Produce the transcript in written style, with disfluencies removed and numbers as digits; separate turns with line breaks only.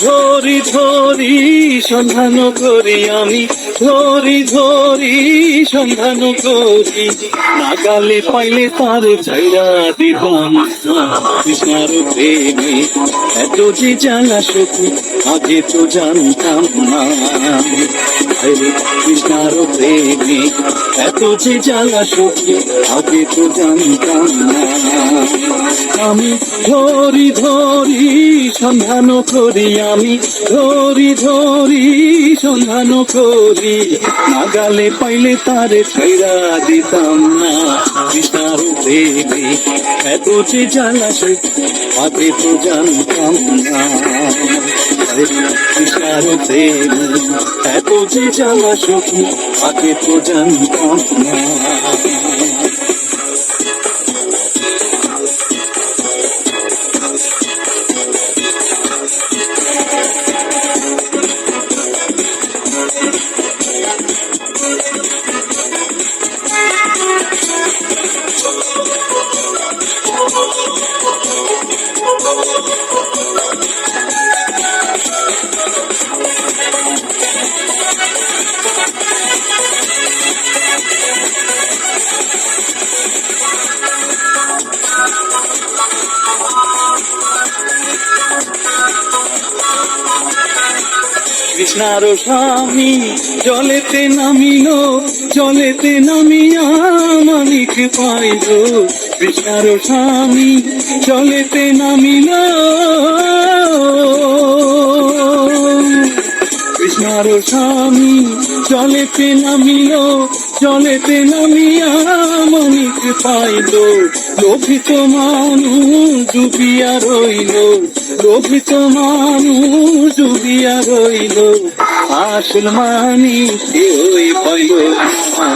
ধরি ধরি সন্ধান করি আমি, ধরি ধরি সন্ধান করি, নাগালে পাইলে তার ছাইরা দিতাম কৃষ্ণার প্রেমে। এত যে জ্বালা সখী আগে তো জানতাম না, কৃষ্ণার প্রেমে এত যে জ্বালা সখী আগে তো জানতাম না। আমি ধরি ধরি সন্ধান করি আমি, ধরি ধরি সন্ধান করি, নাগালে পাইলে তারে ছাইরা দিতাম না কৃষ্ণার প্রেমে। এত যে জ্বালা সখী আগে তো জানতাম না, কৃষ্ণার প্রেমে এত যে জ্বালা সখী আগে তো জানতাম না। কৃষ্ণার স্বামী জলেতে নামিল, জলেতে নামিয়া মানিক পাইল। কৃষ্ণার স্বামী জলেতে নামিল, কৃষ্ণার স্বামী জলেতে নামিল, জলেতে নামিয়া মানিক পাইল। লোভিত মানুষ ডুবিয়া রইল, লোভিত মানুষ ডুবিয়া রইল, আসল মানিক কেউই পাইল।